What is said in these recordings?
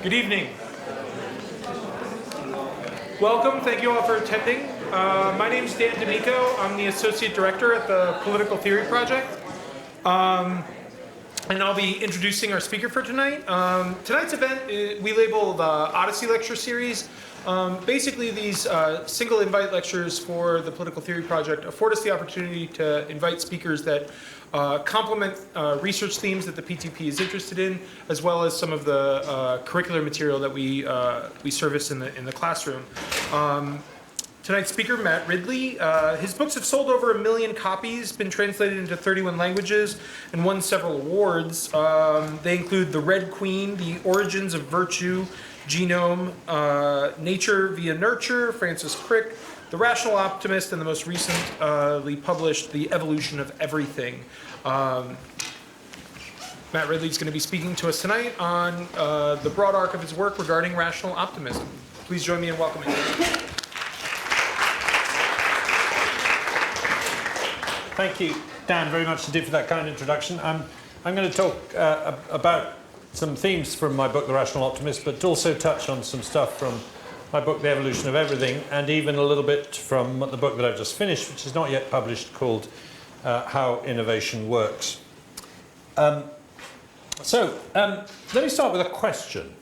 Good evening. Welcome, thank you all for attending. My name is Dan D'Amico. I'm the Associate Director at the Political Theory Project. And I'll be introducing our speaker for tonight. Tonight's event, we label the Odyssey lecture series. Basically, these single invite lectures for the Political Theory Project afford us the opportunity to invite speakers that complement research themes that the PTP is interested in, as well as some of the curricular material that we service in the classroom. Tonight's speaker, Matt Ridley, his books have sold over 1 million copies, been translated into 31 languages, and won several awards. They include The Red Queen, The Origins of Virtue, Genome, Nature via Nurture, Francis Crick, The Rational Optimist, and the most recently published, The Evolution of Everything. Matt Ridley is going to be speaking to us tonight on the broad arc of his work regarding rational optimism. Please join me in welcoming him. Thank you, Dan, very much indeed for that kind introduction. I'm going to talk about some themes from my book, The Rational Optimist, but also touch on some stuff from my book, The Evolution of Everything, and even a little bit from the book that I've just finished, which is not yet published, called How Innovation Works. Let me start with a question.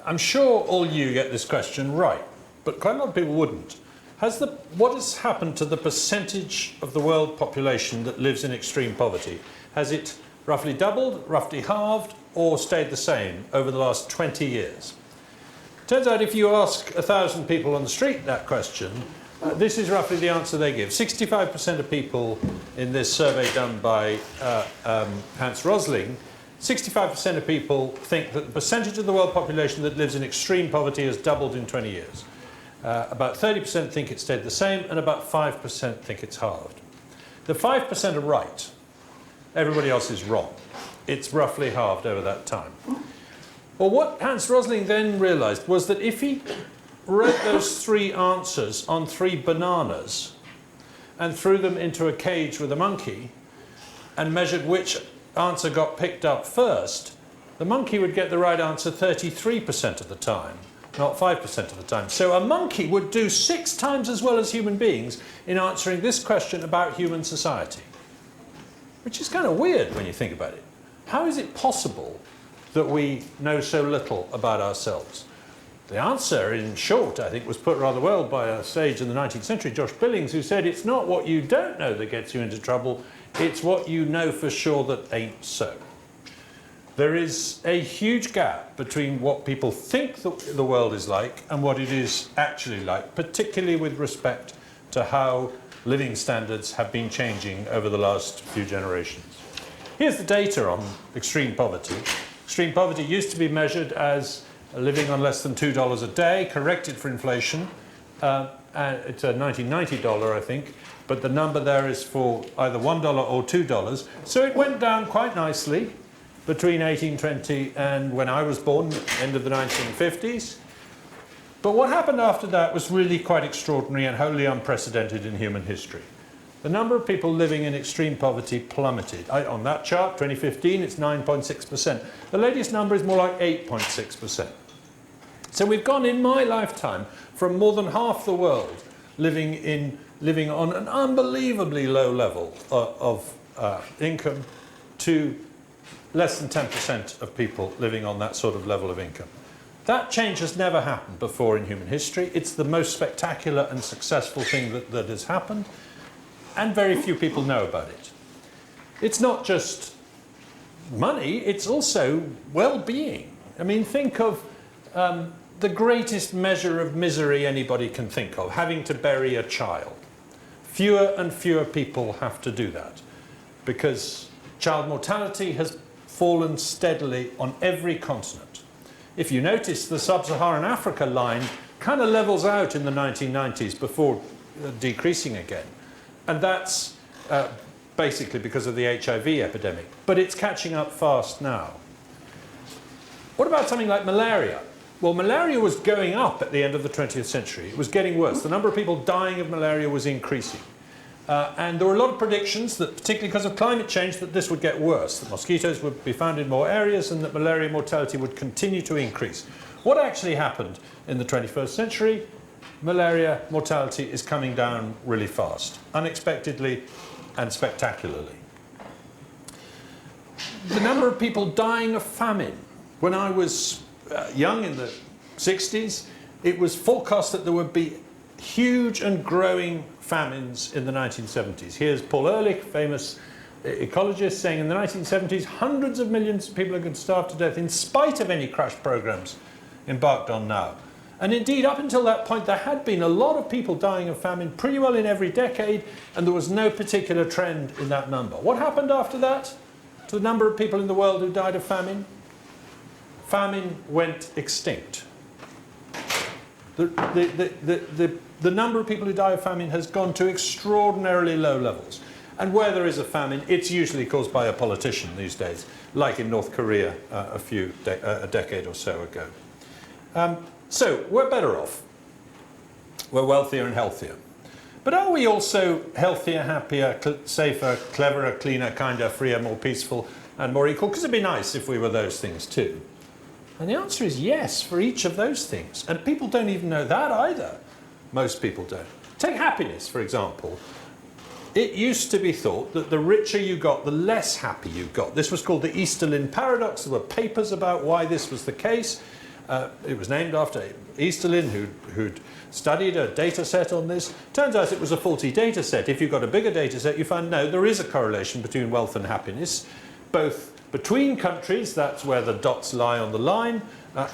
I'm sure all you get this question right, but quite a lot of people wouldn't. What has happened to the percentage of the world population that lives in extreme poverty? Has it roughly doubled, roughly halved, or stayed the same over the last 20 years? Turns out if you ask 1,000 people on the street that question, this is roughly the answer they give. 65% of people in this survey done by Hans Rosling, 65% of people think that the percentage of the world population that lives in extreme poverty has doubled in 20 years. About 30% think it stayed the same, and about 5% think it's halved. The 5% are right. Everybody else is wrong. It's roughly halved over that time. Well, what Hans Rosling then realized was that if he wrote those 3 answers on 3 bananas and threw them into a cage with a monkey and measured which answer got picked up first, the monkey would get the right answer 33% of the time, not 5% of the time. So a monkey would do 6 times as well as human beings in answering this question about human society. Which is kind of weird when you think about it. How is it possible that we know so little about ourselves? The answer, in short, I think, was put rather well by a sage in the 19th century, Josh Billings, who said, it's not what you don't know that gets you into trouble, it's what you know for sure that ain't so. There is a huge gap between what people think the world is like and what it is actually like, particularly with respect to how living standards have been changing over the last few generations. Here's the data on extreme poverty. Extreme poverty used to be measured as living on less than $2 a day, corrected for inflation. It's a $1990, I think, but the number there is for either $1 or $2. So it went down quite nicely between 1820 and when I was born, end of the 1950s. But what happened after that was really quite extraordinary and wholly unprecedented in human history. The number of people living in extreme poverty plummeted. On that chart, 2015, it's 9.6%. The latest number is more like 8.6%. So we've gone, in my lifetime, from more than half the world living on an unbelievably low level of income to less than 10% of people living on that sort of level of income. That change has never happened before in human history. It's the most spectacular and successful thing that has happened, and very few people know about it. It's not just money, it's also well-being. I mean, think of the greatest measure of misery anybody can think of, having to bury a child. Fewer and fewer people have to do that because child mortality has fallen steadily on every continent. If you notice, the sub-Saharan Africa line kind of levels out in the 1990s before decreasing again. And that's basically because of the HIV epidemic. But it's catching up fast now. What about something like malaria? Well, malaria was going up at the end of the 20th century. It was getting worse. The number of people dying of malaria was increasing. And there were a lot of predictions that, particularly because of climate change, that this would get worse, that mosquitoes would be found in more areas and that malaria mortality would continue to increase. What actually happened in the 21st century? Malaria mortality is coming down really fast, unexpectedly and spectacularly. The number of people dying of famine. When I was young in the 60s, it was forecast that there would be huge and growing famines in the 1970s. Here's Paul Ehrlich, famous ecologist, saying in the 1970s, hundreds of millions of people are going to starve to death in spite of any crash programs embarked on now. And indeed, up until that point, there had been a lot of people dying of famine pretty well in every decade, and there was no particular trend in that number. What happened after that to the number of people in the world who died of famine? Famine went extinct. The number of people who die of famine has gone to extraordinarily low levels. And where there is a famine, it's usually caused by a politician these days, like in North Korea a decade or so ago. So we're better off. We're wealthier and healthier. But are we also healthier, happier, safer, cleverer, cleaner, kinder, freer, more peaceful, and more equal? Because it'd be nice if we were those things too. And the answer is yes, for each of those things. And people don't even know that either. Most people don't. Take happiness, for example. It used to be thought that the richer you got, the less happy you got. This was called the Easterlin paradox. There were papers about why this was the case. It was named after Easterlin, who'd studied a data set on this. Turns out it was a faulty data set. If you got a bigger data set, you find no, there is a correlation between wealth and happiness, both between countries, that's where the dots lie on the line,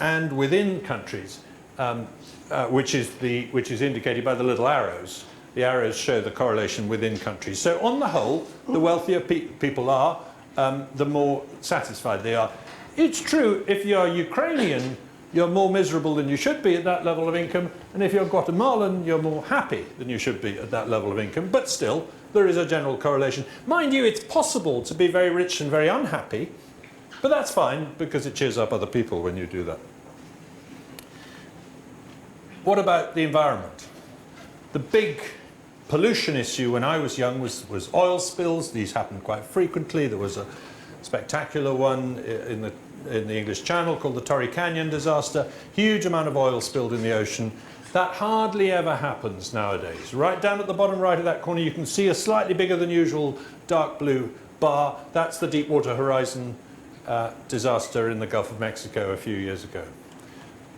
and within countries, which is indicated by the little arrows. The arrows show the correlation within countries. So on the whole, the wealthier people are, the more satisfied they are. It's true, if you're Ukrainian, you're more miserable than you should be at that level of income, and if you're Guatemalan, you're more happy than you should be at that level of income, but still, there is a general correlation. Mind you, it's possible to be very rich and very unhappy, but that's fine, because it cheers up other people when you do that. What about the environment? The big pollution issue when I was young was oil spills. These happened quite frequently. There was a spectacular one in the English Channel called the Torrey Canyon disaster. Huge amount of oil spilled in the ocean. That hardly ever happens nowadays. Right down at the bottom right of that corner, you can see a slightly bigger than usual dark blue bar. That's the Deepwater Horizon disaster in the Gulf of Mexico a few years ago.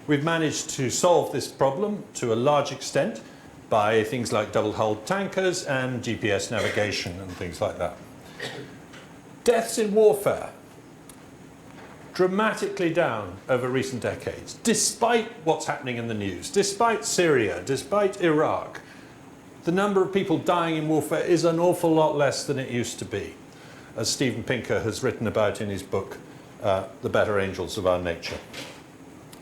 We've managed to solve this problem to a large extent by things like double-hulled tankers and GPS navigation and things like that. Deaths in warfare, dramatically down over recent decades, despite what's happening in the news, despite Syria, despite Iraq. The number of people dying in warfare is an awful lot less than it used to be, as Steven Pinker has written about in his book, The Better Angels of Our Nature.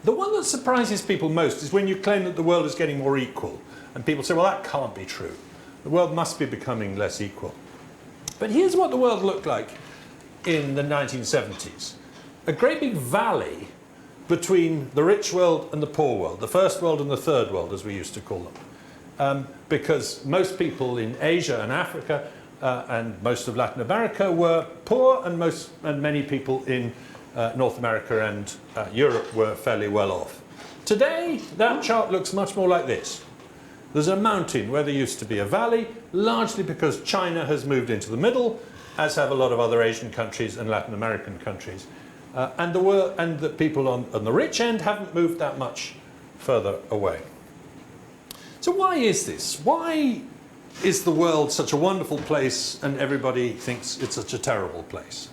The one that surprises people most is when you claim that the world is getting more equal, and people say, well, that can't be true. The world must be becoming less equal. But here's what the world looked like in the 1970s. A great big valley between the rich world and the poor world, the first world and the third world, as we used to call them. Because most people in Asia and Africa and most of Latin America were poor, and many people in North America and Europe were fairly well off. Today, that chart looks much more like this. There's a mountain where there used to be a valley, largely because China has moved into the middle, as have a lot of other Asian countries and Latin American countries. And the people on the rich end haven't moved that much further away. So why is this? Why is the world such a wonderful place and everybody thinks it's such a terrible place?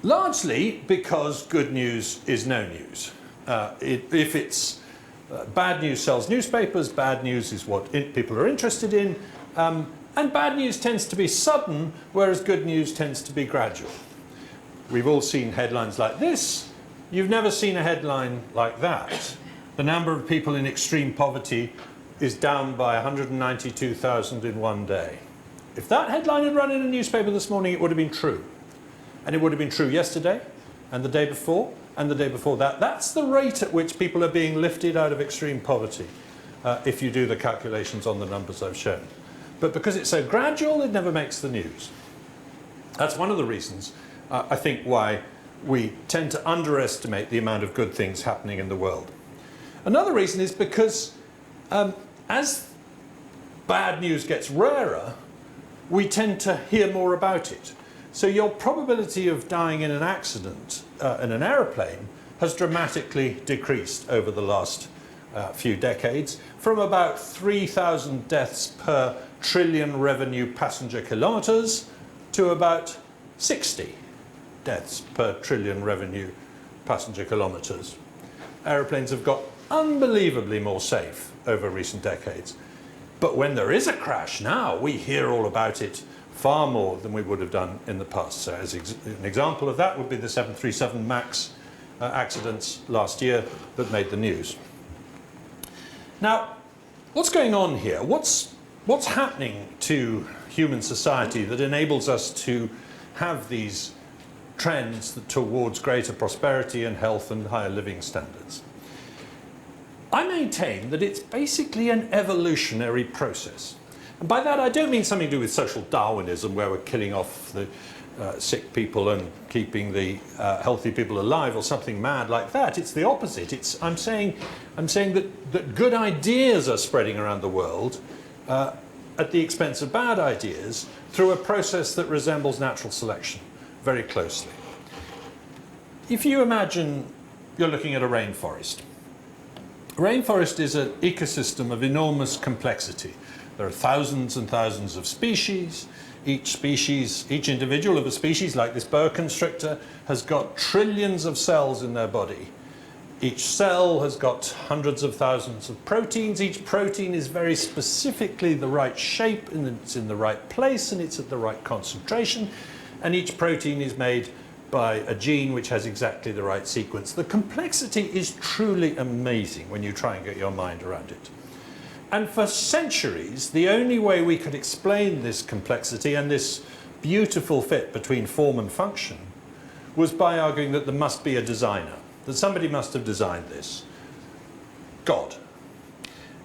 Largely because good news is no news. If it's bad news sells newspapers, bad news is what people are interested in, and bad news tends to be sudden, whereas good news tends to be gradual. We've all seen headlines like this. You've never seen a headline like that. The number of people in extreme poverty is down by 192,000 in one day. If that headline had run in a newspaper this morning, it would have been true. And it would have been true yesterday, and the day before, and the day before that. That's the rate at which people are being lifted out of extreme poverty, if you do the calculations on the numbers I've shown. But because it's so gradual, it never makes the news. That's one of the reasons, I think, why we tend to underestimate the amount of good things happening in the world. Another reason is because as bad news gets rarer, we tend to hear more about it. So your probability of dying in an accident in an aeroplane has dramatically decreased over the last few decades, from about 3,000 deaths per trillion revenue passenger kilometres to about 60 deaths per trillion revenue passenger kilometres. Aeroplanes have got unbelievably more safe over recent decades. But when there is a crash now, we hear all about it far more than we would have done in the past. So as an example of that would be the 737 MAX accidents last year that made the news. Now, what's going on here? What's happening to human society that enables us to have these trends towards greater prosperity and health and higher living standards? I maintain that it's basically an evolutionary process. And by that I don't mean something to do with social Darwinism, where we're killing off the sick people and keeping the healthy people alive, or something mad like that. It's the opposite. I'm saying that good ideas are spreading around the world at the expense of bad ideas through a process that resembles natural selection very closely. If you imagine you're looking at a rainforest. A rainforest is an ecosystem of enormous complexity. There are thousands and thousands of species. Each individual of a species, like this boa constrictor, has got trillions of cells in their body. Each cell has got hundreds of thousands of proteins. Each protein is very specifically the right shape, and it's in the right place, and it's at the right concentration. And each protein is made by a gene which has exactly the right sequence. The complexity is truly amazing when you try and get your mind around it. And for centuries, the only way we could explain this complexity and this beautiful fit between form and function was by arguing that there must be a designer, that somebody must have designed this. God.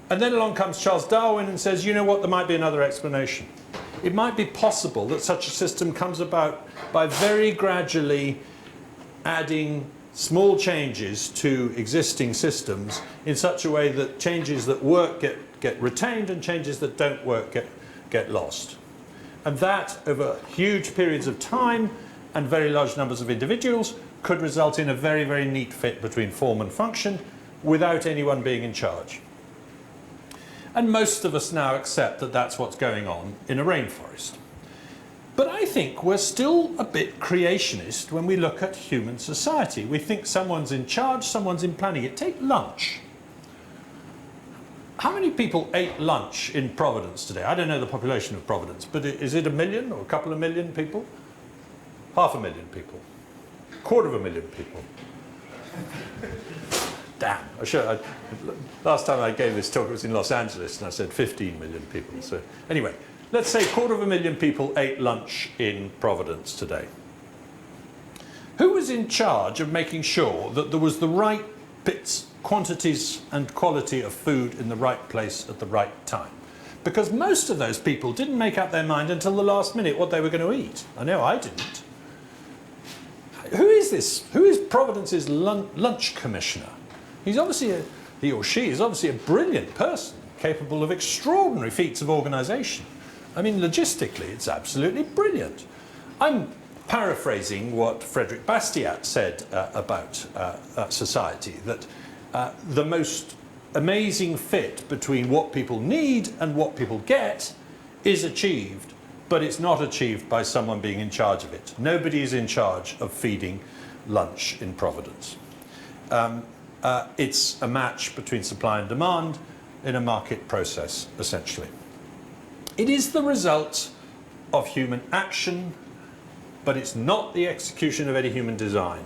And then along comes Charles Darwin and says, you know what, there might be another explanation. It might be possible that such a system comes about by very gradually adding small changes to existing systems in such a way that changes that work get retained and changes that don't work get lost. And that, over huge periods of time and very large numbers of individuals, could result in a very, very neat fit between form and function without anyone being in charge. And most of us now accept that that's what's going on in a rainforest. But I think we're still a bit creationist when we look at human society. We think someone's in charge, someone's in planning it. Take lunch. How many people ate lunch in Providence today? I don't know the population of Providence, but is it 1 million or a couple of million people? 500,000 people. 250,000 people. Damn. Last time I gave this talk, it was in Los Angeles, and I said 15 million people. So anyway, let's say 250,000 people ate lunch in Providence today. Who was in charge of making sure that there was the right bits, quantities and quality of food in the right place at the right time? Because most of those people didn't make up their mind until the last minute what they were going to eat. I know I didn't. Who is this? Who is Providence's lunch commissioner? He's obviously he or she is obviously a brilliant person, capable of extraordinary feats of organisation. I mean, logistically, it's absolutely brilliant. I'm paraphrasing what Frederick Bastiat said about society, that the most amazing fit between what people need and what people get is achieved, but it's not achieved by someone being in charge of it. Nobody is in charge of feeding lunch in Providence. It's a match between supply and demand in a market process, essentially. It is the result of human action, but it's not the execution of any human design.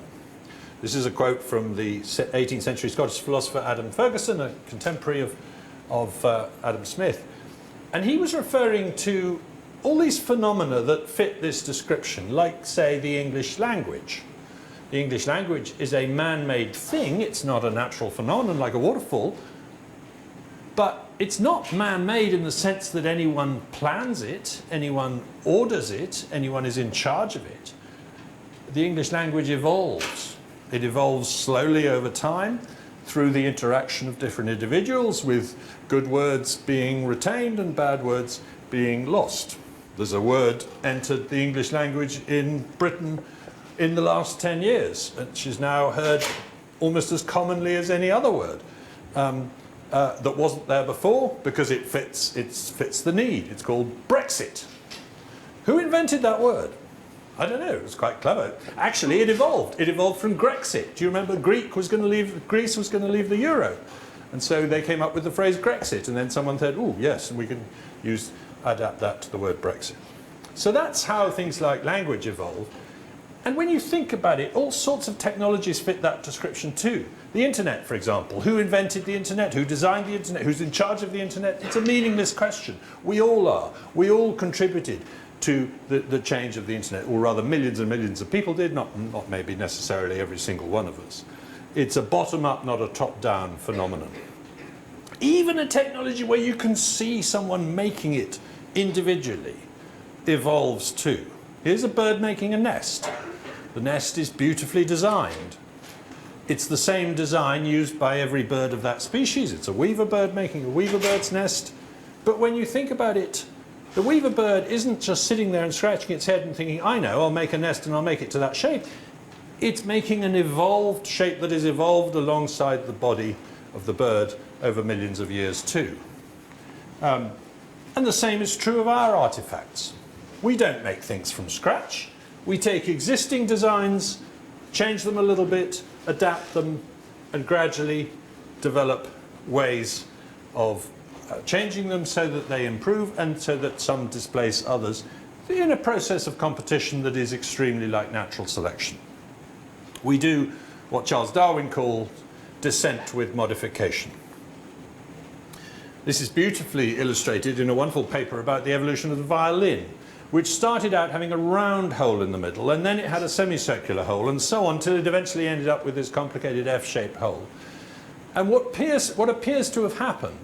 This is a quote from the 18th century Scottish philosopher Adam Ferguson, a contemporary of Adam Smith. And he was referring to all these phenomena that fit this description, like, say, the English language. The English language is a man-made thing. It's not a natural phenomenon like a waterfall, but It's not man-made in the sense that anyone plans it, anyone orders it, anyone is in charge of it. The English language evolves. It evolves slowly over time through the interaction of different individuals, with good words being retained and bad words being lost. There's a word entered the English language in Britain in the last 10 years, which is now heard almost as commonly as any other word. That wasn't there before because it fits the need. It's called Brexit. Who invented that word? I don't know. It was quite clever. Actually, it evolved. It evolved from Grexit. Do you remember Greece was going to leave the euro, and so they came up with the phrase Grexit, and then someone said, "Oh, yes, and we can adapt that to the word Brexit." So that's how things like language evolve. And when you think about it, all sorts of technologies fit that description too. The internet, for example. Who invented the internet? Who designed the internet? Who's in charge of the internet? It's a meaningless question. We all are. We all contributed to the change of the internet, or rather millions and millions of people did, not maybe necessarily every single one of us. It's a bottom-up, not a top-down phenomenon. Even a technology where you can see someone making it individually evolves too. Here's a bird making a nest. The nest is beautifully designed. It's the same design used by every bird of that species. It's a weaver bird making a weaver bird's nest. But when you think about it, the weaver bird isn't just sitting there and scratching its head and thinking, I know, I'll make a nest and I'll make it to that shape. It's making an evolved shape that is evolved alongside the body of the bird over millions of years too. And the same is true of our artifacts. We don't make things from scratch. We take existing designs, change them a little bit, adapt them, and gradually develop ways of changing them so that they improve and so that some displace others in a process of competition that is extremely like natural selection. We do what Charles Darwin called descent with modification. This is beautifully illustrated in a wonderful paper about the evolution of the violin, which started out having a round hole in the middle, and then it had a semicircular hole, and so on, till it eventually ended up with this complicated F-shaped hole. And what appears to have happened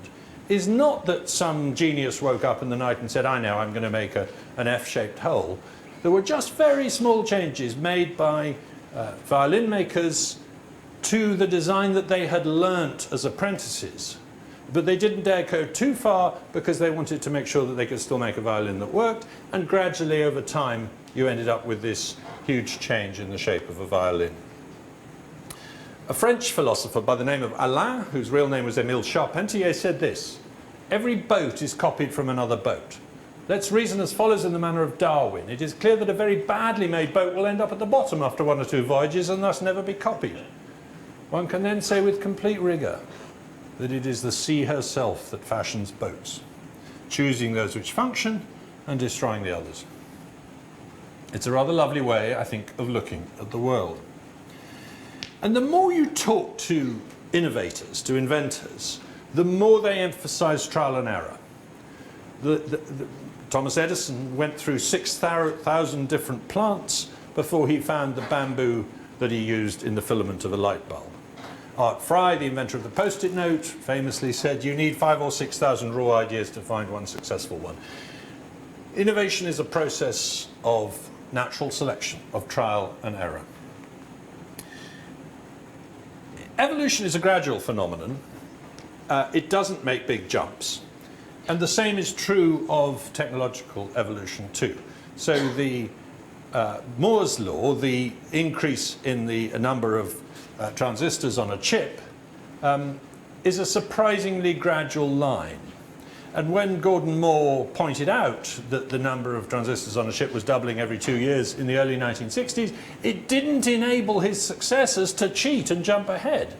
is not that some genius woke up in the night and said, I know, I'm going to make an F-shaped hole. There were just very small changes made by violin makers to the design that they had learnt as apprentices. But they didn't dare go too far because they wanted to make sure that they could still make a violin that worked, and gradually over time you ended up with this huge change in the shape of a violin. A French philosopher by the name of Alain, whose real name was Émile Charpentier, said this: every boat is copied from another boat. Let's reason as follows in the manner of Darwin. It is clear that a very badly made boat will end up at the bottom after one or two voyages and thus never be copied. One can then say with complete rigour that it is the sea herself that fashions boats, choosing those which function and destroying the others. It's a rather lovely way, I think, of looking at the world. And the more you talk to innovators, to inventors, the more they emphasize trial and error. Thomas Edison went through 6,000 different plants before he found the bamboo that he used in the filament of a light bulb. Art Fry, the inventor of the Post-it note, famously said, you need 5,000 or 6,000 raw ideas to find one successful one. Innovation is a process of natural selection, of trial and error. Evolution is a gradual phenomenon. It doesn't make big jumps. And the same is true of technological evolution too. So the Moore's law, the increase in the number of transistors on a chip, is a surprisingly gradual line. And when Gordon Moore pointed out that the number of transistors on a chip was doubling every 2 years in the early 1960s, it didn't enable his successors to cheat and jump ahead.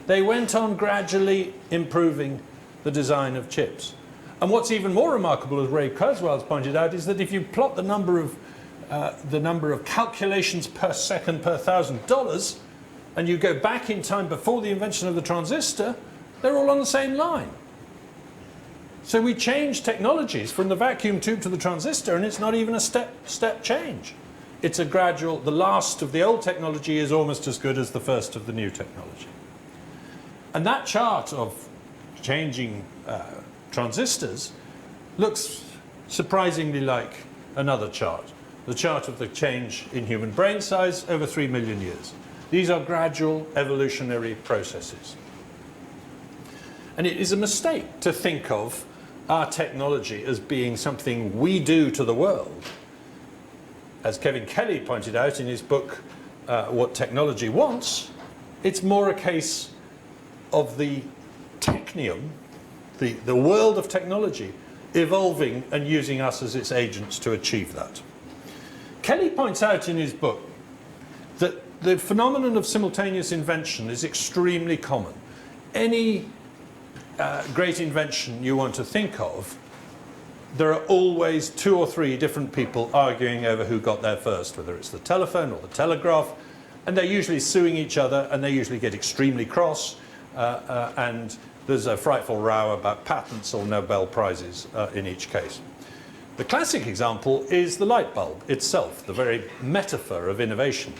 They went on gradually improving the design of chips. And what's even more remarkable, as Ray Kurzweil's pointed out, is that if you plot the number of calculations per second per $1,000, and you go back in time before the invention of the transistor, they're all on the same line. So we change technologies from the vacuum tube to the transistor, and it's not even a step change. It's a gradual, the last of the old technology is almost as good as the first of the new technology. And that chart of changing transistors looks surprisingly like another chart, the chart of the change in human brain size over 3 million years. These are gradual evolutionary processes. And it is a mistake to think of our technology as being something we do to the world. As Kevin Kelly pointed out in his book, What Technology Wants, it's more a case of the technium, the world of technology, evolving and using us as its agents to achieve that. Kelly points out in his book that the phenomenon of simultaneous invention is extremely common. Any great invention you want to think of, there are always 2 or 3 different people arguing over who got there first, whether it's the telephone or the telegraph, and they're usually suing each other, and they usually get extremely cross, and there's a frightful row about patents or Nobel Prizes in each case. The classic example is the light bulb itself, the very metaphor of innovation.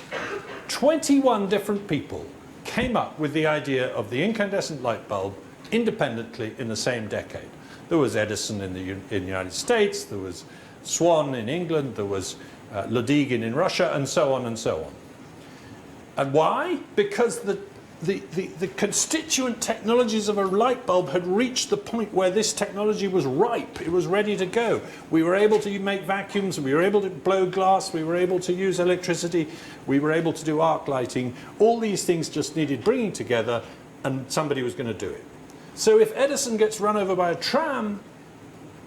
21 different people came up with the idea of the incandescent light bulb independently in the same decade. There was Edison in the United States, there was Swan in England, there was Ledygin in Russia, and so on and so on. And why? Because the constituent technologies of a light bulb had reached the point where this technology was ripe, it was ready to go. We were able to make vacuums, we were able to blow glass, we were able to use electricity, we were able to do arc lighting. All these things just needed bringing together, and somebody was going to do it. So if Edison gets run over by a tram,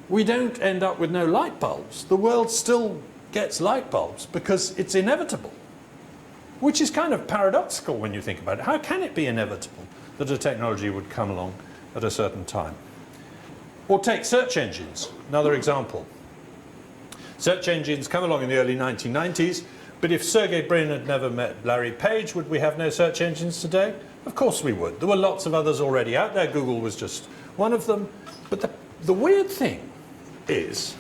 we don't end up with no light bulbs. The world still gets light bulbs because it's inevitable. Which is kind of paradoxical when you think about it. How can it be inevitable that a technology would come along at a certain time? Or take search engines, another example. Search engines come along in the early 1990s, but if Sergey Brin had never met Larry Page, would we have no search engines today? Of course we would. There were lots of others already out there. Google was just one of them. But the weird thing is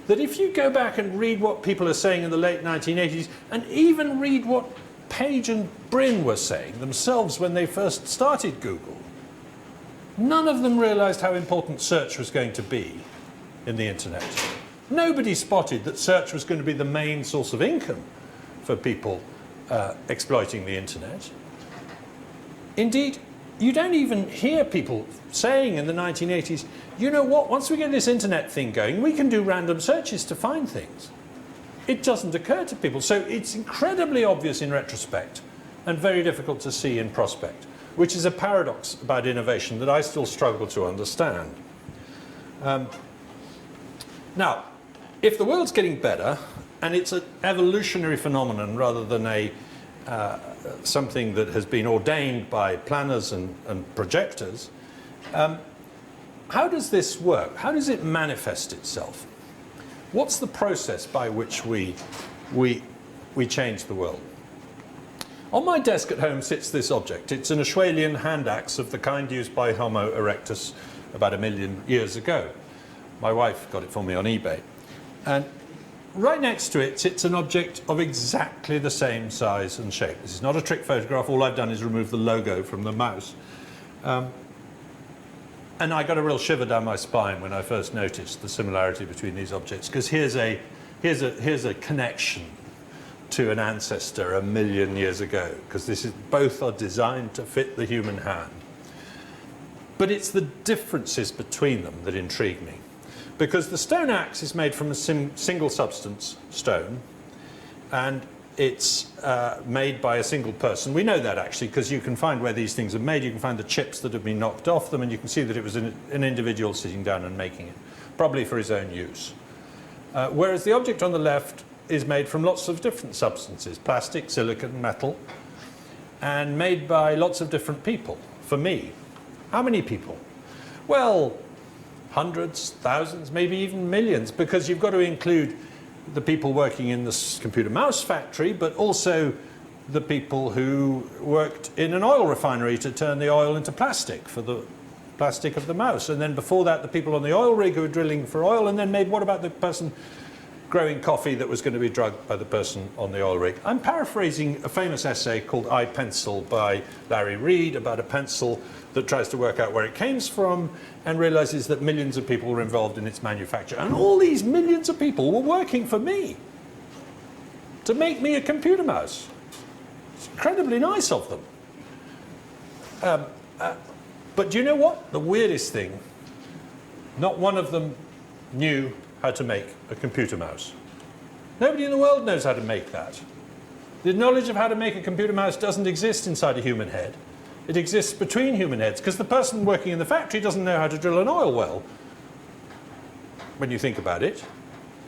that if you go back and read what people are saying in the late 1980s, and even read what Page and Brin were saying themselves when they first started Google, none of them realized how important search was going to be in the internet. Nobody spotted that search was going to be the main source of income for people exploiting the internet. Indeed, you don't even hear people saying in the 1980s, you know what, once we get this internet thing going, we can do random searches to find things. It doesn't occur to people. So it's incredibly obvious in retrospect and very difficult to see in prospect, which is a paradox about innovation that I still struggle to understand. Now, if the world's getting better, and it's an evolutionary phenomenon rather than something that has been ordained by planners and projectors, how does this work? How does it manifest itself? What's the process by which we change the world? On my desk at home sits this object. It's an Ashwalian hand axe of the kind used by Homo erectus about 1 million years ago. My wife got it for me on eBay. And right next to it sits an object of exactly the same size and shape. This is not a trick photograph. All I've done is remove the logo from the mouse. And I got a real shiver down my spine when I first noticed the similarity between these objects, because here's a connection to an ancestor 1 million years ago, because both are designed to fit the human hand. But it's the differences between them that intrigue me, because the stone axe is made from a single substance, stone, and it's made by a single person. We know that actually, because you can find where these things are made. You can find the chips that have been knocked off them, and you can see that it was an individual sitting down and making it, probably for his own use. Whereas the object on the left is made from lots of different substances, plastic, silicon, metal, and made by lots of different people. For me, how many people? Well, hundreds, thousands, maybe even millions, because you've got to include the people working in this computer mouse factory, but also the people who worked in an oil refinery to turn the oil into plastic for the plastic of the mouse. And then before that, the people on the oil rig who were drilling for oil. And then what about the person growing coffee that was going to be drugged by the person on the oil rig. I'm paraphrasing a famous essay called I Pencil by Larry Reed about a pencil that tries to work out where it came from and realizes that millions of people were involved in its manufacture. And all these millions of people were working for me to make me a computer mouse. It's incredibly nice of them. But do you know what? The weirdest thing, not one of them knew how to make a computer mouse. Nobody in the world knows how to make that. The knowledge of how to make a computer mouse doesn't exist inside a human head. It exists between human heads, because the person working in the factory doesn't know how to drill an oil well, when you think about it.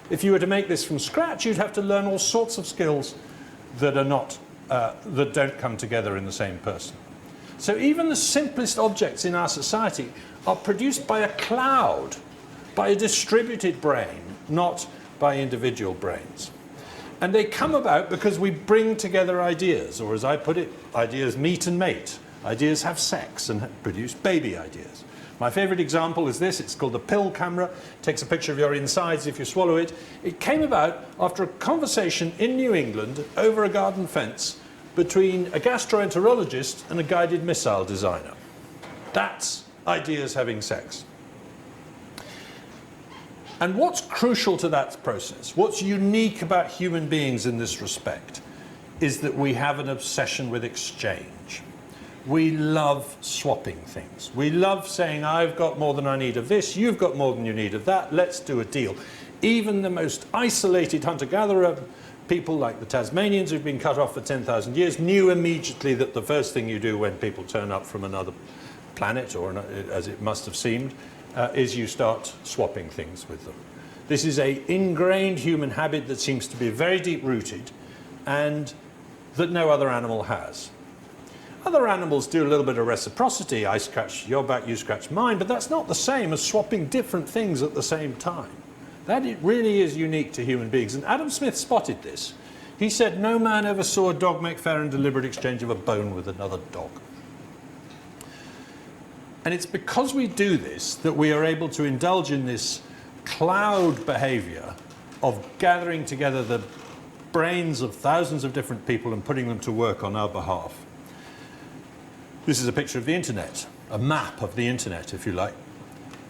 If you were to make this from scratch, you'd have to learn all sorts of skills that are not, that don't come together in the same person. So even the simplest objects in our society are produced by a cloud, by a distributed brain, not by individual brains. And they come about because we bring together ideas, or as I put it, ideas meet and mate. Ideas have sex and produce baby ideas. My favorite example is this. It's called the pill camera. It takes a picture of your insides if you swallow it. It came about after a conversation in New England over a garden fence between a gastroenterologist and a guided missile designer. That's ideas having sex. And what's crucial to that process, what's unique about human beings in this respect, is that we have an obsession with exchange. We love swapping things. We love saying, I've got more than I need of this, you've got more than you need of that, let's do a deal. Even the most isolated hunter-gatherer people like the Tasmanians who've been cut off for 10,000 years knew immediately that the first thing you do when people turn up from another planet, or as it must have seemed, is you start swapping things with them. This is an ingrained human habit that seems to be very deep-rooted and that no other animal has. Other animals do a little bit of reciprocity. I scratch your back, you scratch mine, but that's not the same as swapping different things at the same time. That it really is unique to human beings. And Adam Smith spotted this. He said, no man ever saw a dog make fair and deliberate exchange of a bone with another dog. And it's because we do this that we are able to indulge in this cloud behavior of gathering together the brains of thousands of different people and putting them to work on our behalf. This is a picture of the internet, a map of the internet, if you like.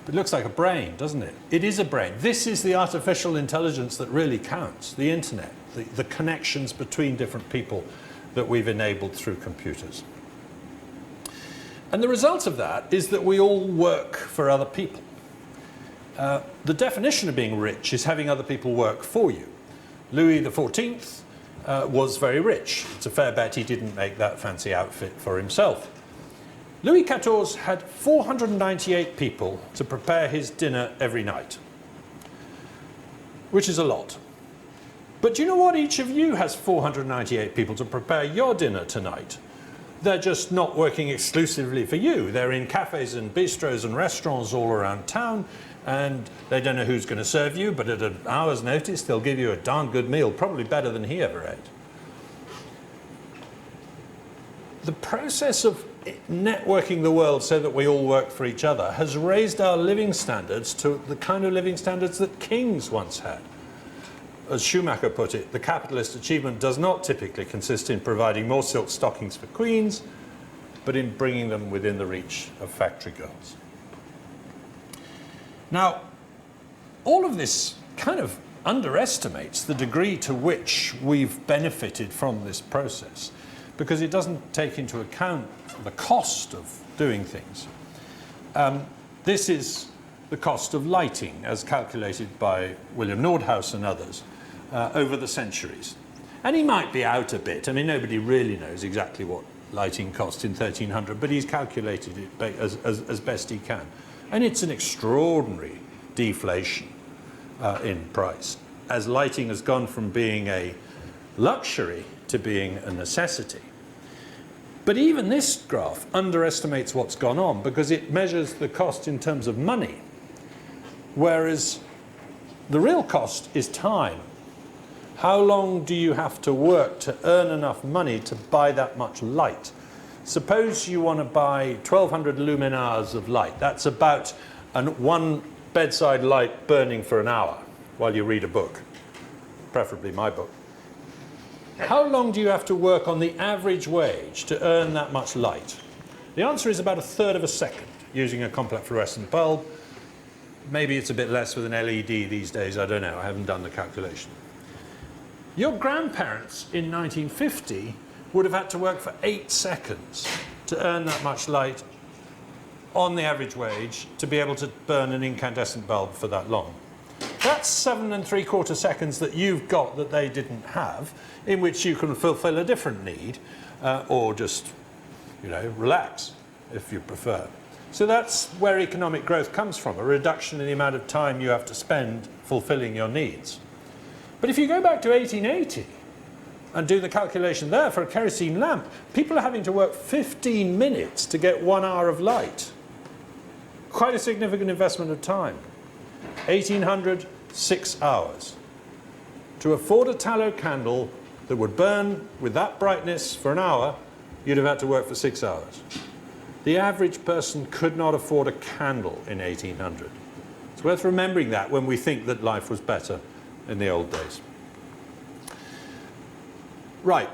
It looks like a brain, doesn't it? It is a brain. This is the artificial intelligence that really counts, the internet, the connections between different people that we've enabled through computers. And the result of that is that we all work for other people. The definition of being rich is having other people work for you. Louis XIV was very rich. It's a fair bet he didn't make that fancy outfit for himself. Louis XIV had 498 people to prepare his dinner every night, which is a lot. But do you know what? Each of you has 498 people to prepare your dinner tonight. They're just not working exclusively for you. They're in cafes and bistros and restaurants all around town, and they don't know who's going to serve you, but at an hour's notice, they'll give you a darn good meal, probably better than he ever ate. The process of networking the world so that we all work for each other has raised our living standards to the kind of living standards that kings once had. As Schumacher put it, the capitalist achievement does not typically consist in providing more silk stockings for queens, but in bringing them within the reach of factory girls. Now, all of this kind of underestimates the degree to which we've benefited from this process, because it doesn't take into account the cost of doing things. This is the cost of lighting, as calculated by William Nordhaus and others, over the centuries. And he might be out a bit. I mean, nobody really knows exactly what lighting cost in 1300, but he's calculated it as best he can. And it's an extraordinary deflation in price, as lighting has gone from being a luxury to being a necessity. But even this graph underestimates what's gone on, because it measures the cost in terms of money, whereas the real cost is time. How long do you have to work to earn enough money to buy that much light? Suppose you want to buy 1,200 luminaires of light. That's about one bedside light burning for an hour while you read a book. preferably my book. How long do you have to work on the average wage to earn that much light? The answer is about 1/3 of a second using a complex fluorescent bulb. Maybe it's a bit less with an LED these days, I don't know, I haven't done the calculation. Your grandparents in 1950 would have had to work for 8 seconds to earn that much light on the average wage to be able to burn an incandescent bulb for that long. That's 7 3/4 seconds that you've got that they didn't have, in which you can fulfill a different need, or just, relax if you prefer. So that's where economic growth comes from, a reduction in the amount of time you have to spend fulfilling your needs. But if you go back to 1880 and do the calculation there for a kerosene lamp, people are having to work 15 minutes to get 1 hour of light. Quite a significant investment of time. 1800, 6 hours. To afford a tallow candle that would burn with that brightness for an hour, you'd have had to work for 6 hours. The average person could not afford a candle in 1800. It's worth remembering that when we think that life was better in the old days. Right,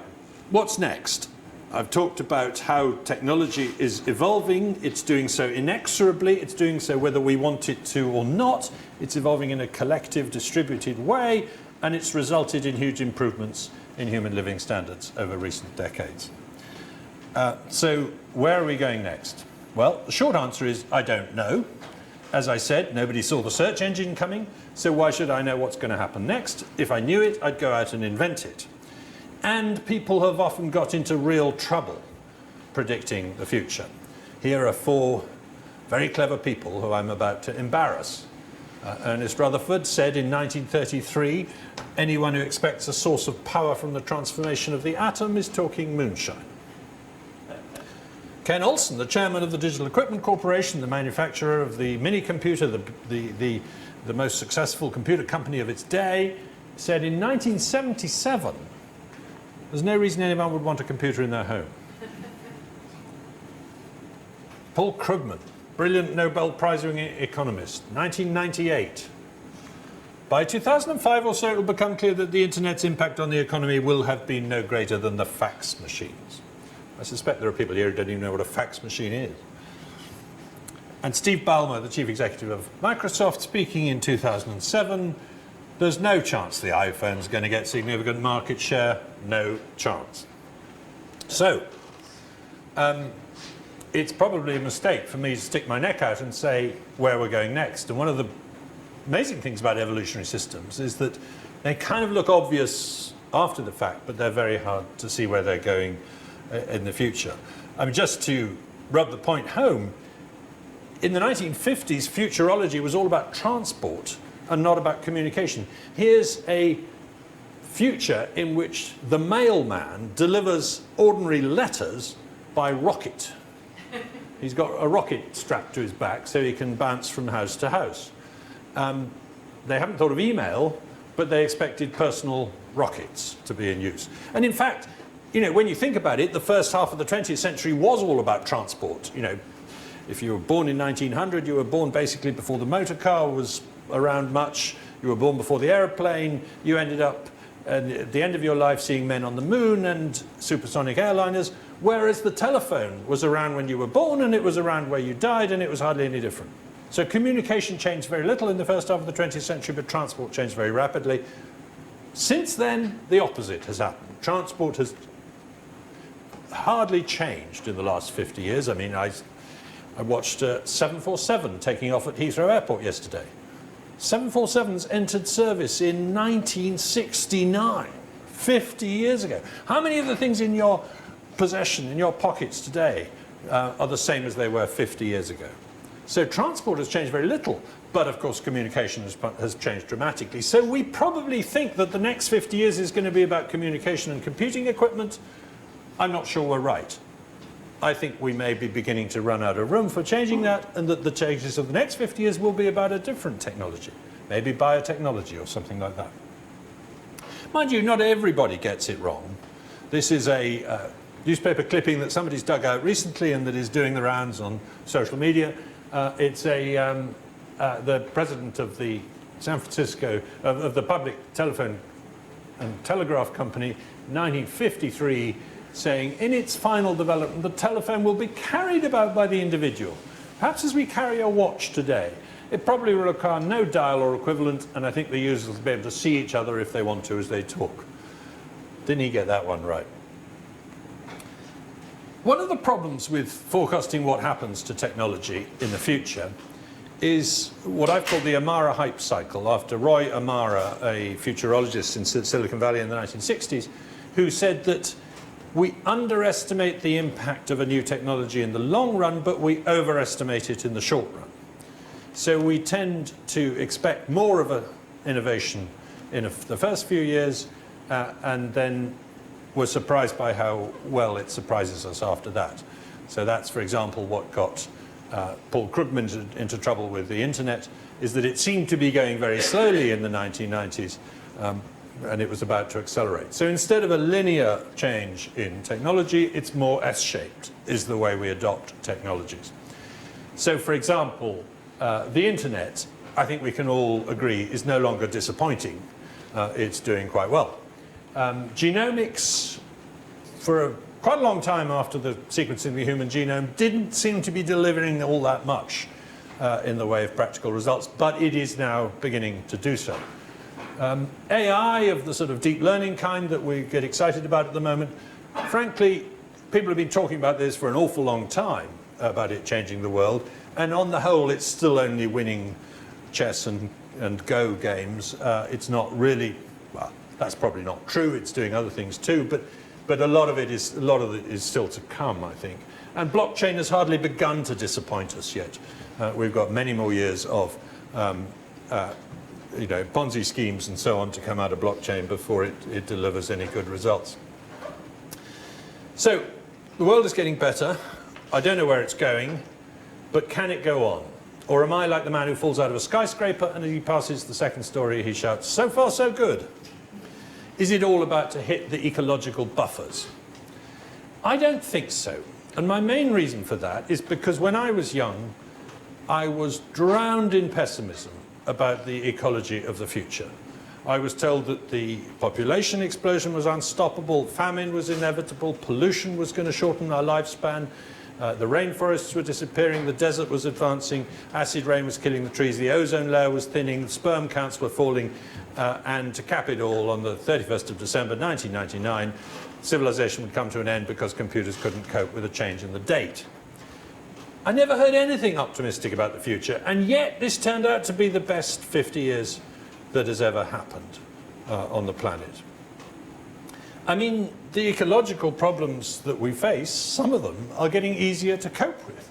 what's next? I've talked about how technology is evolving. It's doing so inexorably. It's doing so whether we want it to or not. It's evolving in a collective, distributed way, and it's resulted in huge improvements in human living standards over recent decades. So where are we going next? Well, the short answer is I don't know. As I said, nobody saw the search engine coming, so why should I know what's going to happen next? If I knew it, I'd go out and invent it. And people have often got into real trouble predicting the future. Here are 4 very clever people who I'm about to embarrass. Ernest Rutherford said in 1933, anyone who expects a source of power from the transformation of the atom is talking moonshine. Ken Olsen, the chairman of the Digital Equipment Corporation, the manufacturer of the mini computer, the most successful computer company of its day, said in 1977, there's no reason anyone would want a computer in their home. Paul Krugman, brilliant Nobel Prize-winning economist, 1998. By 2005 or so, it will become clear that the internet's impact on the economy will have been no greater than the fax machines. I suspect there are people here who don't even know what a fax machine is. And Steve Ballmer, the chief executive of Microsoft, speaking in 2007, there's no chance the iPhone's going to get significant market share. No chance. So, it's probably a mistake for me to stick my neck out and say where we're going next. And one of the amazing things about evolutionary systems is that they kind of look obvious after the fact, but they're very hard to see where they're going in the future. I mean, just to rub the point home, in the 1950s, futurology was all about transport and not about communication. Here's a future in which the mailman delivers ordinary letters by rocket. He's got a rocket strapped to his back so he can bounce from house to house. They haven't thought of email, but they expected personal rockets to be in use. And in fact, when you think about it, the first half of the 20th century was all about transport. If you were born in 1900, you were born basically before the motor car was around much. You were born before the aeroplane. You ended up at the end of your life seeing men on the moon and supersonic airliners, whereas the telephone was around when you were born and it was around where you died, and it was hardly any different. So communication changed very little in the first half of the 20th century, but transport changed very rapidly. Since then, the opposite has happened. Transport has hardly changed in the last 50 years. I mean, I watched 747 taking off at Heathrow Airport yesterday. 747s entered service in 1969, 50 years ago. How many of the things in your possession, in your pockets today, are the same as they were 50 years ago? So transport has changed very little, but of course communication has changed dramatically. So we probably think that the next 50 years is going to be about communication and computing equipment. I'm not sure we're right. I think we may be beginning to run out of room for changing that, and that the changes of the next 50 years will be about a different technology, maybe biotechnology or something like that. Mind you, not everybody gets it wrong. This is a newspaper clipping that somebody's dug out recently and that is doing the rounds on social media. It's the president of the San Francisco, of the public telephone and Telegraph Company, 1953, saying in its final development, the telephone will be carried about by the individual, perhaps as we carry a watch today. It probably will require no dial or equivalent, and I think the users will be able to see each other if they want to as they talk. Didn't he get that one right? One of the problems with forecasting what happens to technology in the future is what I've called the Amara hype cycle, after Roy Amara, a futurologist in Silicon Valley in the 1960s, who said that we underestimate the impact of a new technology in the long run, but we overestimate it in the short run. So we tend to expect more of an innovation in the first few years, and then we're surprised by how well it surprises us after that. So that's, for example, what got Paul Krugman into trouble with the internet, is that it seemed to be going very slowly in the 1990s, and it was about to accelerate. So instead of a linear change in technology, it's more S-shaped, is the way we adopt technologies. So, for example, the internet, I think we can all agree, is no longer disappointing. It's doing quite well. Genomics, for quite a long time after the sequencing of the human genome, didn't seem to be delivering all that much in the way of practical results, but it is now beginning to do so. AI of the sort of deep learning kind that we get excited about at the moment, frankly, people have been talking about this for an awful long time, about it changing the world, and on the whole, it's still only winning chess and Go games. It's not really, well, that's probably not true. It's doing other things too, but a lot of it is still to come, I think. And blockchain has hardly begun to disappoint us yet. We've got many more years of Ponzi schemes and so on to come out of blockchain before it delivers any good results. So the world is getting better. I don't know where it's going, but can it go on? Or am I like the man who falls out of a skyscraper and as he passes the second story, he shouts, "So far, so good"? Is it all about to hit the ecological buffers? I don't think so. And my main reason for that is because when I was young, I was drowned in pessimism about the ecology of the future. I was told that the population explosion was unstoppable, famine was inevitable, pollution was going to shorten our lifespan, the rainforests were disappearing, the desert was advancing, acid rain was killing the trees, the ozone layer was thinning, sperm counts were falling, and to cap it all, on the 31st of December 1999, civilization would come to an end because computers couldn't cope with a change in the date. I never heard anything optimistic about the future, and yet this turned out to be the best 50 years that has ever happened on the planet. I mean, the ecological problems that we face, some of them are getting easier to cope with.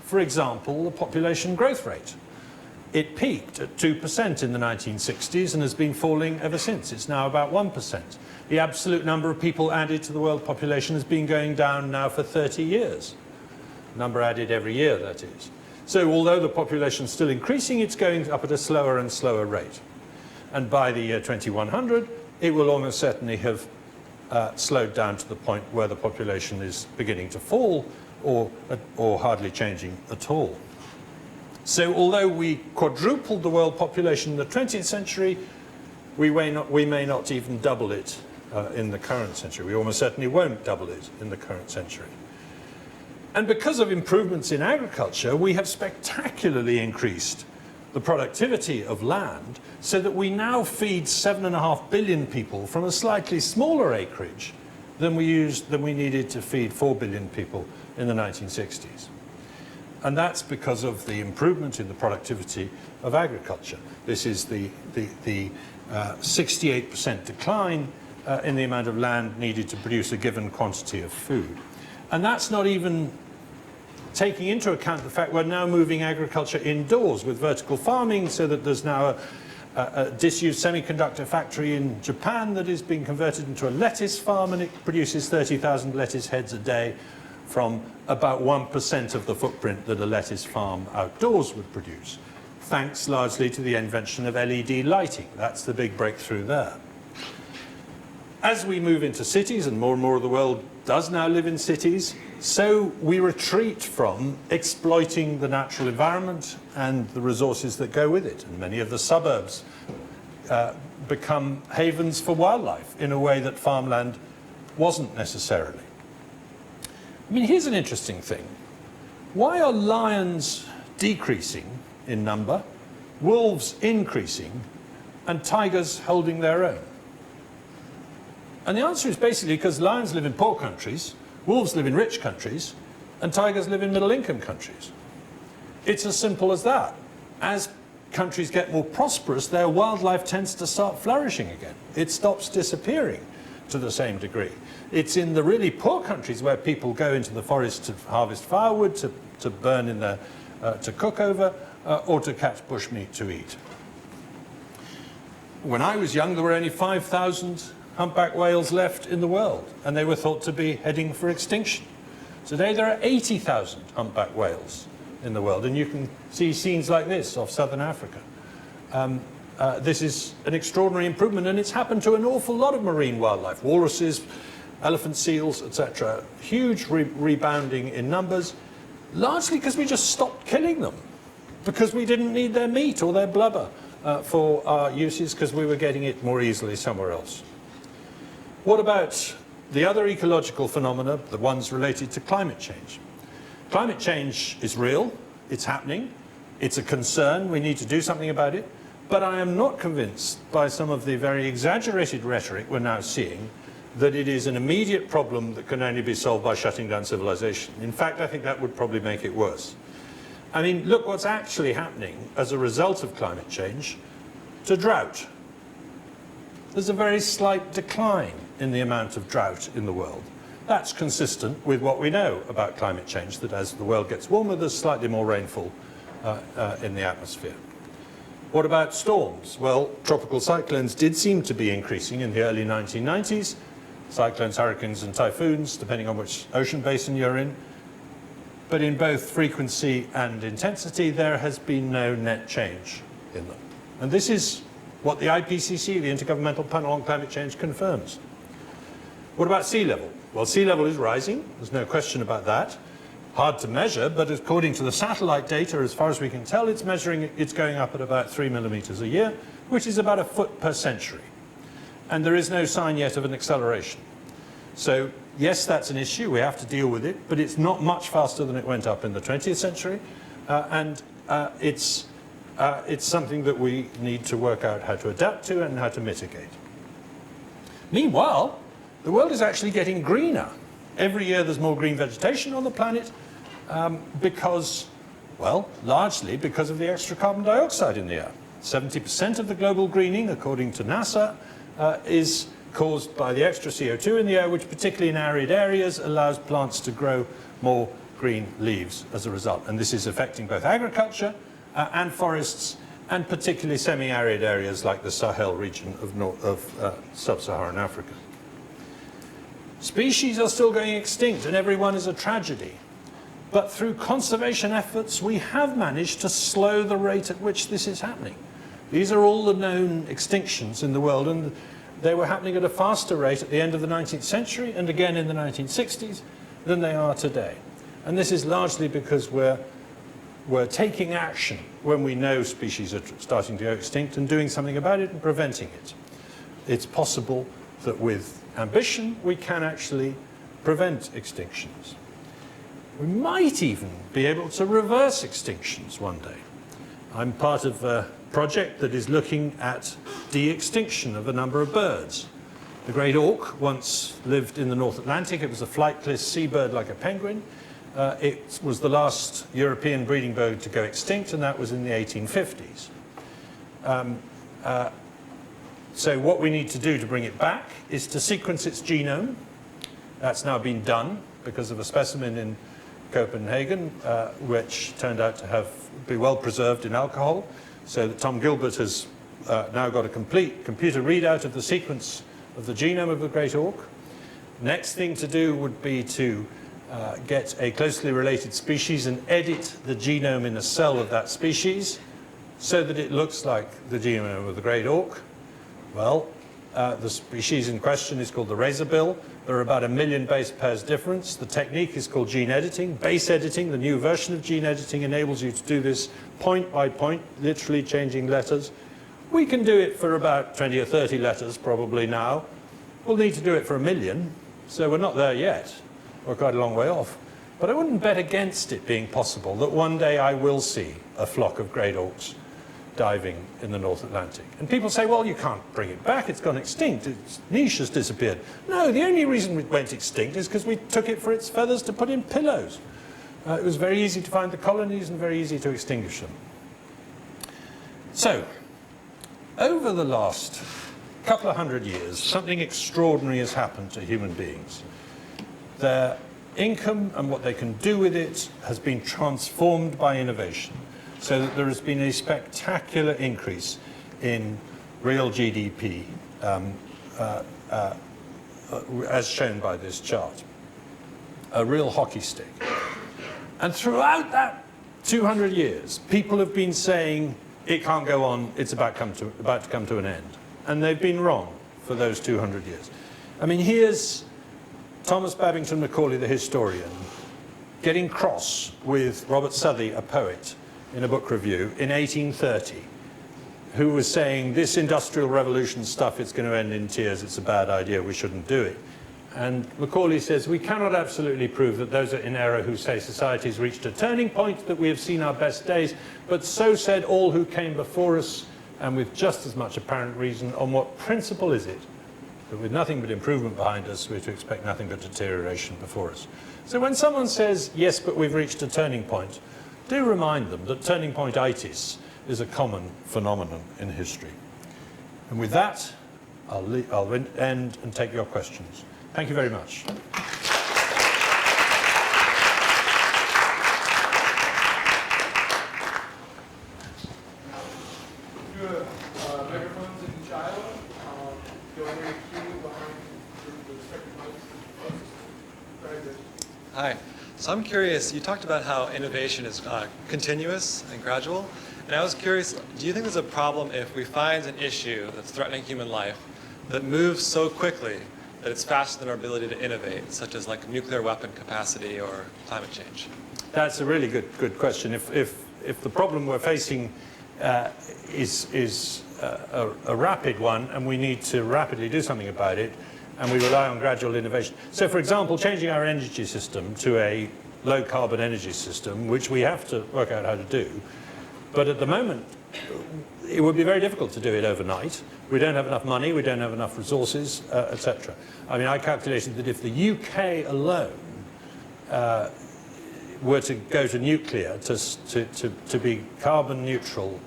For example, the population growth rate. It peaked at 2% in the 1960s and has been falling ever since. It's now about 1%. The absolute number of people added to the world population has been going down now for 30 years. Number added every year, that is. So although the population is still increasing, it's going up at a slower and slower rate. And by the year 2100, it will almost certainly have slowed down to the point where the population is beginning to fall or hardly changing at all. So although we quadrupled the world population in the 20th century, we may not even double it in the current century. We almost certainly won't double it in the current century. And because of improvements in agriculture, we have spectacularly increased the productivity of land so that we now feed 7.5 billion people from a slightly smaller acreage than we needed to feed 4 billion people in the 1960s. And that's because of the improvement in the productivity of agriculture. This is the 68% decline in the amount of land needed to produce a given quantity of food. And that's not even taking into account the fact we're now moving agriculture indoors with vertical farming, so that there's now a disused semiconductor factory in Japan that is being converted into a lettuce farm, and it produces 30,000 lettuce heads a day from about 1% of the footprint that a lettuce farm outdoors would produce, thanks largely to the invention of LED lighting. That's the big breakthrough there. As we move into cities, and more of the world does now live in cities, so we retreat from exploiting the natural environment and the resources that go with it. And many of the suburbs become havens for wildlife in a way that farmland wasn't necessarily. I mean, here's an interesting thing. Why are lions decreasing in number, wolves increasing, and tigers holding their own? And the answer is basically because lions live in poor countries, wolves live in rich countries, and tigers live in middle-income countries. It's as simple as that. As countries get more prosperous, their wildlife tends to start flourishing again. It stops disappearing to the same degree. It's in the really poor countries where people go into the forest to harvest firewood, to burn in their, to cook over, or to catch bushmeat to eat. When I was young, there were only 5,000 humpback whales left in the world, and they were thought to be heading for extinction. Today there are 80,000 humpback whales in the world, and you can see scenes like this off southern Africa. This is an extraordinary improvement, and it's happened to an awful lot of marine wildlife, walruses, elephant seals, etc. Huge rebounding in numbers, largely because we just stopped killing them, because we didn't need their meat or their blubber for our uses, because we were getting it more easily somewhere else. What about the other ecological phenomena, the ones related to climate change? Climate change is real, it's happening, it's a concern, we need to do something about it, but I am not convinced by some of the very exaggerated rhetoric we're now seeing that it is an immediate problem that can only be solved by shutting down civilization. In fact, I think that would probably make it worse. I mean, look what's actually happening as a result of climate change to drought. There's a very slight decline in the amount of drought in the world. That's consistent with what we know about climate change, that as the world gets warmer, there's slightly more rainfall in the atmosphere. What about storms? Well, tropical cyclones did seem to be increasing in the early 1990s. Cyclones, hurricanes, and typhoons, depending on which ocean basin you're in. But in both frequency and intensity, there has been no net change in them. And this is what the IPCC, the Intergovernmental Panel on Climate Change, confirms. What about sea level? Well, sea level is rising. There's no question about that. Hard to measure, but according to the satellite data, as far as we can tell, it's going up at about 3 millimeters a year, which is about a foot per century. And there is no sign yet of an acceleration. So, yes, that's an issue. We have to deal with it, but it's not much faster than it went up in the 20th century. It's something that we need to work out how to adapt to and how to mitigate. Meanwhile, the world is actually getting greener. Every year there's more green vegetation on the planet because, well, largely because of the extra carbon dioxide in the air. 70% of the global greening, according to NASA, is caused by the extra CO2 in the air, which particularly in arid areas allows plants to grow more green leaves as a result. And this is affecting both agriculture and forests, and particularly semi-arid areas like the Sahel region of sub-Saharan Africa. Species are still going extinct, and every one is a tragedy. But through conservation efforts, we have managed to slow the rate at which this is happening. These are all the known extinctions in the world, and they were happening at a faster rate at the end of the 19th century and again in the 1960s than they are today. And this is largely because we're taking action when we know species are starting to go extinct and doing something about it and preventing it. It's possible that with ambition we can actually prevent extinctions. We might even be able to reverse extinctions one day. I'm part of a project that is looking at de-extinction of a number of birds. The great auk once lived in the North Atlantic. It was a flightless seabird like a penguin. It was the last European breeding bird to go extinct, and that was in the 1850s. So what we need to do to bring it back is to sequence its genome. That's now been done because of a specimen in Copenhagen, which turned out to be well preserved in alcohol. So that Tom Gilbert has now got a complete computer readout of the sequence of the genome of the great auk. Next thing to do would be to get a closely related species and edit the genome in a cell of that species so that it looks like the genome of the great auk. Well, the species in question is called the razorbill. There are about 1 million base pairs difference. The technique is called gene editing. Base editing, the new version of gene editing, enables you to do this point by point, literally changing letters, We can do it for about 20 or 30 letters probably now. We'll need to do it for 1 million, so we're not there yet. We're quite a long way off. But I wouldn't bet against it being possible that one day I will see a flock of great auks diving in the North Atlantic. And people say, well, you can't bring it back, it's gone extinct, its niche has disappeared. No, the only reason it went extinct is because we took it for its feathers to put in pillows. It was very easy to find the colonies and very easy to extinguish them. So, over the last couple of 100 years, something extraordinary has happened to human beings. Their income and what they can do with it has been transformed by innovation, so that there has been a spectacular increase in real GDP, as shown by this chart. A real hockey stick. And throughout that 200 years, people have been saying, it can't go on, it's about to come to an end. And they've been wrong for those 200 years. I mean, here's Thomas Babington Macaulay, the historian, getting cross with Robert Southey, a poet, in a book review in 1830, who was saying, this industrial revolution stuff, it's going to end in tears, it's a bad idea, we shouldn't do it. And Macaulay says, we cannot absolutely prove that those are in error who say society has reached a turning point, that we have seen our best days, but so said all who came before us, and with just as much apparent reason. On what principle is it that with nothing but improvement behind us, we're to expect nothing but deterioration before us? So when someone says, yes, but we've reached a turning point, do remind them that turning point-itis is a common phenomenon in history. And with that, I'll end and take your questions. Thank you very much. Microphones in each aisle. Go in your queue behind the respective mics. Hi. So I'm curious, you talked about how innovation is continuous and gradual. And I was curious, do you think there's a problem if we find an issue that's threatening human life that moves so quickly that it's faster than our ability to innovate, such as like nuclear weapon capacity or climate change? That's a really good question. If the problem we're facing is a rapid one and we need to rapidly do something about it, and we rely on gradual innovation. So, for example, changing our energy system to a low-carbon energy system, which we have to work out how to do, but at the moment, it would be very difficult to do it overnight. We don't have enough money, we don't have enough resources, etc. I mean, I calculated that if the UK alone were to go to nuclear to be carbon neutral,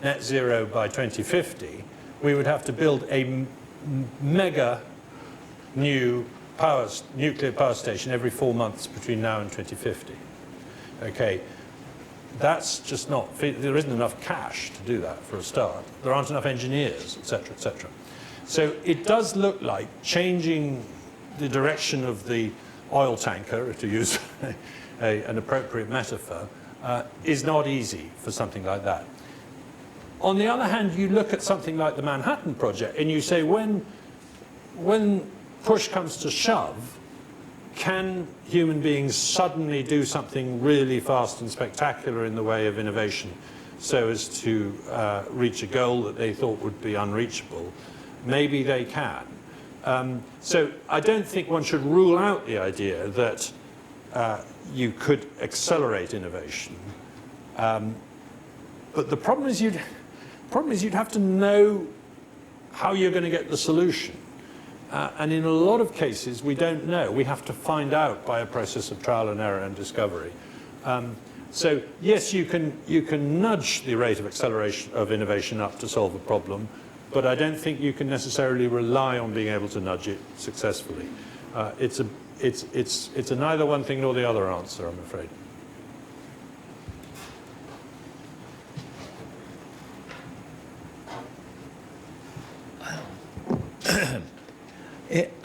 net zero by 2050, we would have to build a mega new nuclear power station every 4 months between now and 2050. Okay, that's just not, there isn't enough cash to do that for a start. There aren't enough engineers, etc., etc. So it does look like changing the direction of the oil tanker, to use an appropriate metaphor, is not easy for something like that. On the other hand, you look at something like the Manhattan Project and you say, when push comes to shove, can human beings suddenly do something really fast and spectacular in the way of innovation so as to reach a goal that they thought would be unreachable? Maybe they can. So I don't think one should rule out the idea that you could accelerate innovation. But the problem is you'd have to know how you're going to get the solution. And in a lot of cases, we don't know. We have to find out by a process of trial and error and discovery. So yes, you can nudge the rate of acceleration of innovation up to solve a problem, but I don't think you can necessarily rely on being able to nudge it successfully. It's a neither one thing nor the other answer, I'm afraid.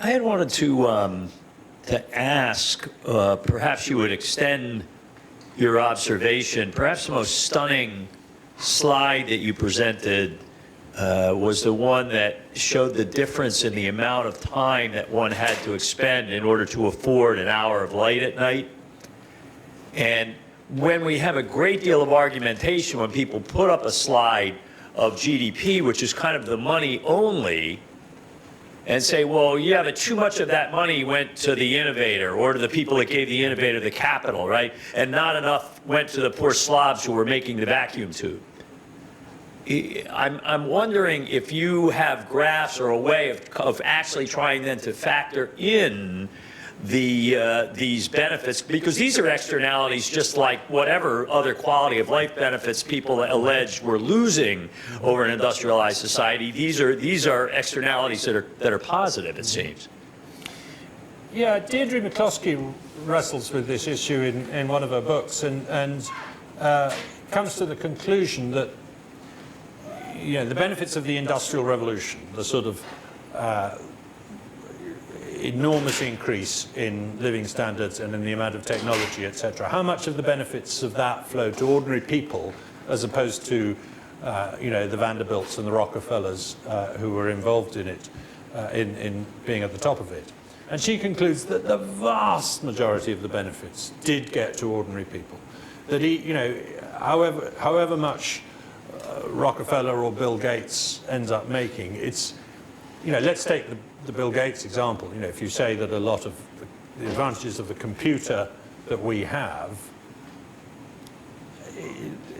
I had wanted to ask, perhaps you would extend your observation. Perhaps the most stunning slide that you presented was the one that showed the difference in the amount of time that one had to expend in order to afford an hour of light at night. And when we have a great deal of argumentation, when people put up a slide of GDP, which is kind of the money only, and say, well, yeah, but too much of that money went to the innovator or to the people that gave the innovator the capital, right? And not enough went to the poor slobs who were making the vacuum tube. I'm wondering if you have graphs or a way of actually trying then to factor in these benefits, because these are externalities just like whatever other quality of life benefits people allege we're losing over an industrialized society. These are externalities that are positive, it seems. Yeah, Deirdre McCloskey wrestles with this issue in one of her books and comes to the conclusion that the benefits of the Industrial Revolution, the sort of enormous increase in living standards and in the amount of technology, etc. How much of the benefits of that flow to ordinary people as opposed to, the Vanderbilts and the Rockefellers who were involved in it, in being at the top of it? And she concludes that the vast majority of the benefits did get to ordinary people. That however much Rockefeller or Bill Gates ends up making, it's, let's take the Bill Gates example. If you say that a lot of the advantages of the computer that we have,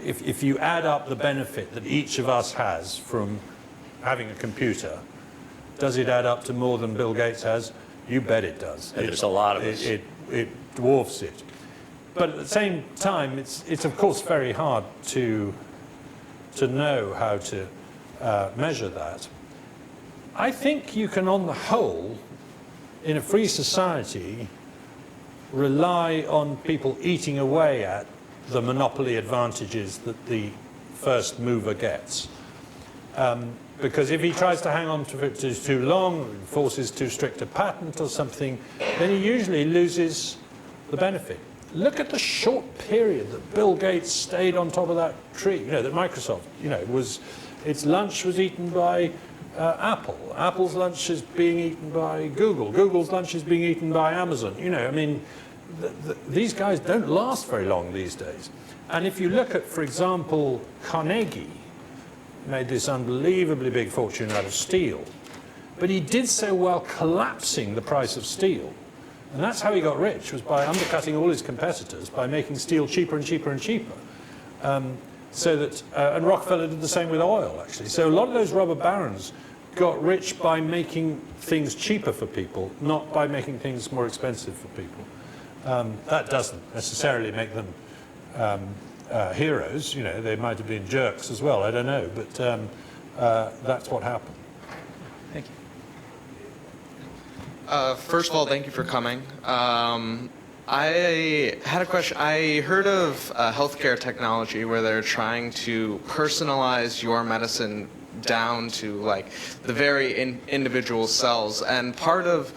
if you add up the benefit that each of us has from having a computer, does it add up to more than Bill Gates has? You bet it does. There's a lot of us. It dwarfs it. But at the same time, it's of course very hard to know how to measure that. I think you can, on the whole, in a free society, rely on people eating away at the monopoly advantages that the first mover gets. Because if he tries to hang on to it too long, enforces too strict a patent or something, then he usually loses the benefit. Look at the short period that Bill Gates stayed on top of that tree, that Microsoft, its lunch was eaten by Apple. Apple's lunch is being eaten by Google. Google's lunch is being eaten by Amazon. These guys don't last very long these days. And if you look at, for example, Carnegie, made this unbelievably big fortune out of steel, but he did so while collapsing the price of steel. And that's how he got rich, was by undercutting all his competitors, by making steel cheaper and cheaper and cheaper. And Rockefeller did the same with oil, actually. So a lot of those robber barons got rich by making things cheaper for people, not by making things more expensive for people. That doesn't necessarily make them heroes. They might have been jerks as well, I don't know, but that's what happened. Thank you. First of all, thank you for coming. I had a question. I heard of healthcare technology where they're trying to personalize your medicine down to the very individual cells. And part of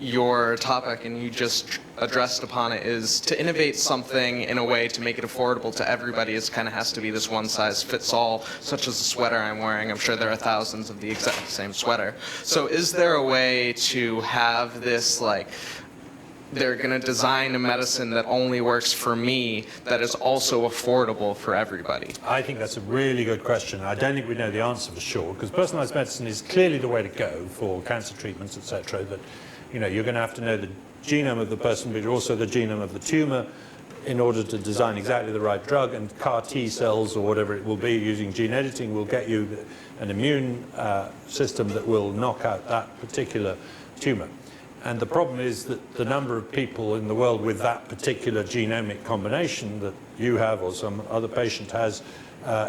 your topic, and you just addressed upon it, is to innovate something in a way to make it affordable to everybody. It kind of has to be this one-size-fits-all, such as the sweater I'm wearing. I'm sure there are thousands of the exact same sweater. So is there a way to have this, they're going to design a medicine that only works for me, that is also affordable for everybody? I think that's a really good question. I don't think we know the answer for sure, because personalized medicine is clearly the way to go for cancer treatments, etc. That you're going to have to know the genome of the person, but also the genome of the tumor in order to design exactly the right drug. And CAR T cells, or whatever it will be, using gene editing, will get you an immune system that will knock out that particular tumor. And the problem is that the number of people in the world with that particular genomic combination that you have or some other patient has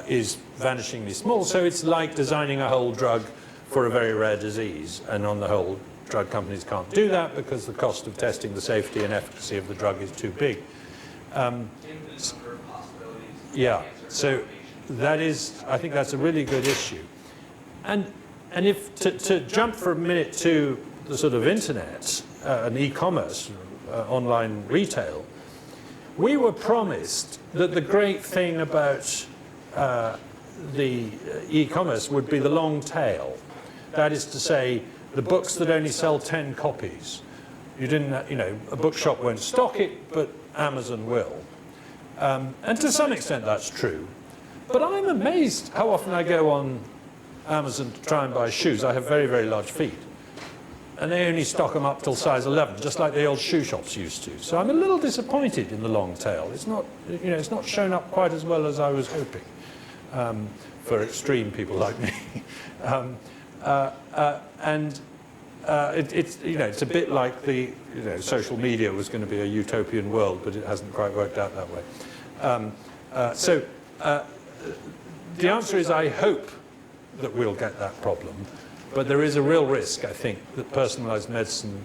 is vanishingly small. So it's like designing a whole drug for a very rare disease. And on the whole, drug companies can't do that because the cost of testing the safety and efficacy of the drug is too big. Yeah, so that is, I think that's a really good issue. And if to jump for a minute to the sort of internet and e-commerce, online retail, we were promised that the great thing about the e-commerce would be the long tail. That is to say, the books that only sell 10 copies. You didn't, a bookshop won't stock it, but Amazon will. And to some extent that's true. But I'm amazed how often I go on Amazon to try and buy shoes. I have very, very large feet. And they only stock them up till size 11, just like the old shoe shops used to. So I'm a little disappointed in the long tail. It's not, it's not shown up quite as well as I was hoping for extreme people like me. It's a bit like the, social media was going to be a utopian world, but it hasn't quite worked out that way. The answer is I hope that we'll get that problem, but there is a real risk, I think, that personalised medicine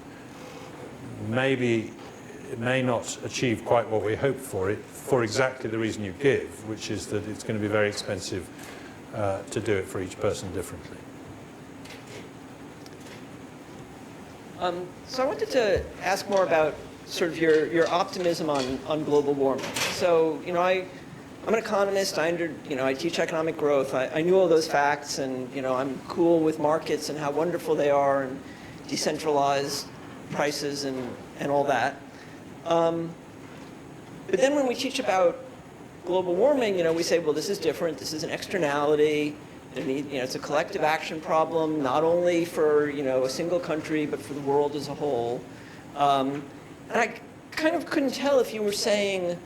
may not achieve quite what we hope for it, for exactly the reason you give, which is that it's going to be very expensive to do it for each person differently. So I wanted to ask more about sort of your optimism on global warming. So, I'm an economist. I teach economic growth. I knew all those facts, and I'm cool with markets and how wonderful they are, and decentralized prices and all that. But then when we teach about global warming, we say, well, this is different. This is an externality. It's a collective action problem, not only for a single country, but for the world as a whole. And I kind of couldn't tell if you were saying,